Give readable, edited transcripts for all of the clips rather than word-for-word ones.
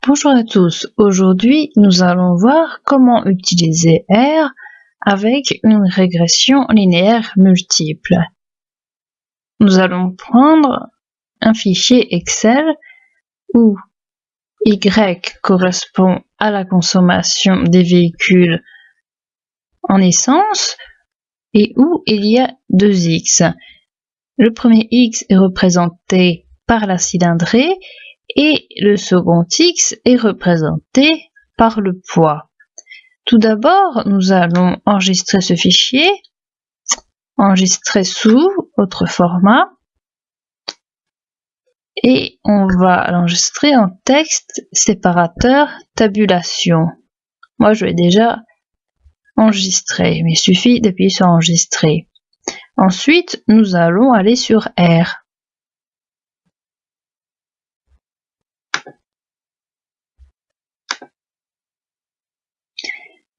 Bonjour à tous, aujourd'hui nous allons voir comment utiliser R avec une régression linéaire multiple. Nous allons prendre un fichier Excel où Y correspond à la consommation des véhicules en essence et où il y a deux X. Le premier X est représenté par la cylindrée et le second X est représenté par le poids. Tout d'abord, nous allons enregistrer ce fichier, enregistrer sous autre format, et on va l'enregistrer en texte séparateur tabulation. Moi, je l'ai déjà enregistré, mais il suffit d'appuyer sur enregistrer. Ensuite, nous allons aller sur R.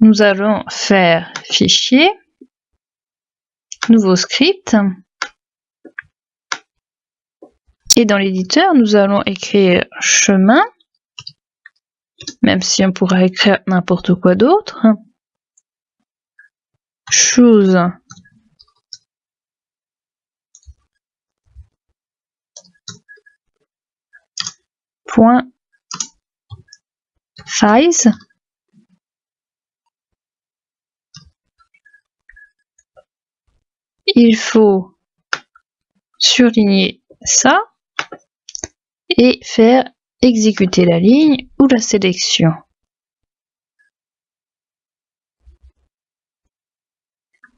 Nous allons faire fichier, nouveau script, et dans l'éditeur, nous allons écrire chemin, même si on pourrait écrire n'importe quoi d'autre. Choose point size il faut surligner ça et faire exécuter la ligne ou la sélection.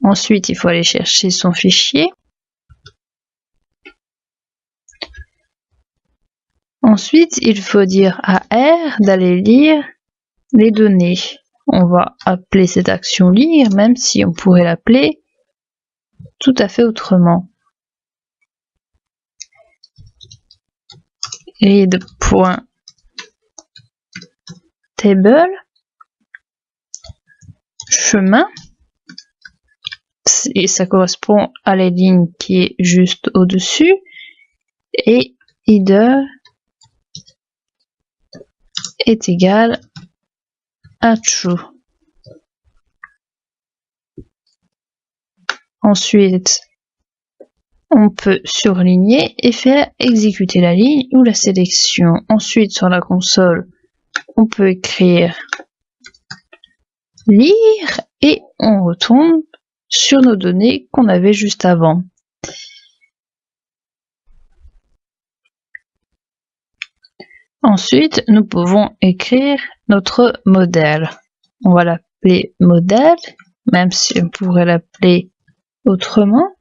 Ensuite, il faut aller chercher son fichier. Ensuite, il faut dire à R d'aller lire les données. On va appeler cette action lire, même si on pourrait l'appeler tout à fait autrement. Read.table chemin, et ça correspond à la ligne qui est juste au-dessus, et header est égal à true. Ensuite, on peut surligner et faire exécuter la ligne ou la sélection. Ensuite, sur la console, on peut écrire lire et on retourne sur nos données qu'on avait juste avant. Ensuite, nous pouvons écrire notre modèle. On va l'appeler modèle, même si on pourrait l'appeler autrement.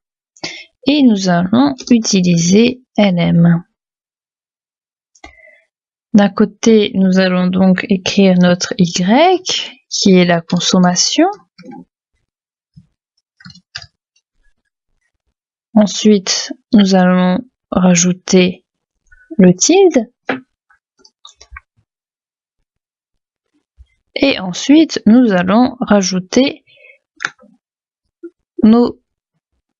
Et nous allons utiliser LM. D'un côté, nous allons donc écrire notre Y, qui est la consommation. Ensuite, nous allons rajouter le tilde. Et ensuite, nous allons rajouter nos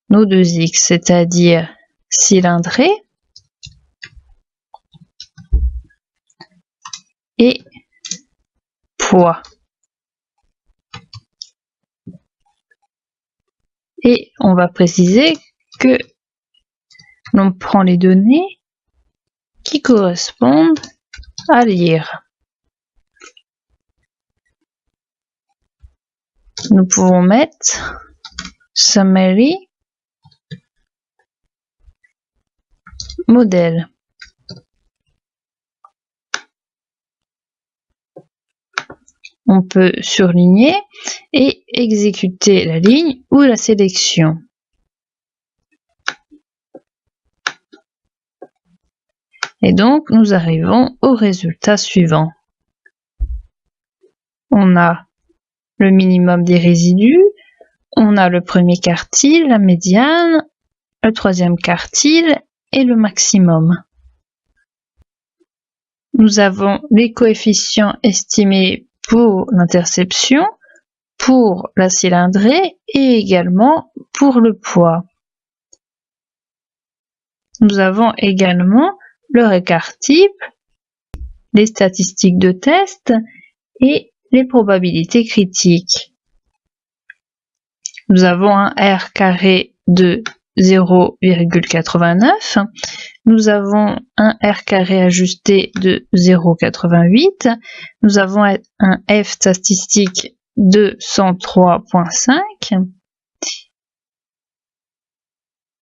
deux X, c'est-à-dire cylindrée et poids. Et on va préciser que l'on prend les données qui correspondent à lire. Nous pouvons mettre summary modèle. On peut surligner et exécuter la ligne ou la sélection. Et donc, nous arrivons au résultat suivant. On a le minimum des résidus, on a le premier quartile, la médiane, le troisième quartile et le maximum. Nous avons les coefficients estimés pour l'interception, pour la cylindrée et également pour le poids. Nous avons également leur écart type les statistiques de test et les probabilités critiques. Nous avons un R carré de 0,89. Nous avons un R carré ajusté de 0,88. Nous avons un F statistique de 103,5.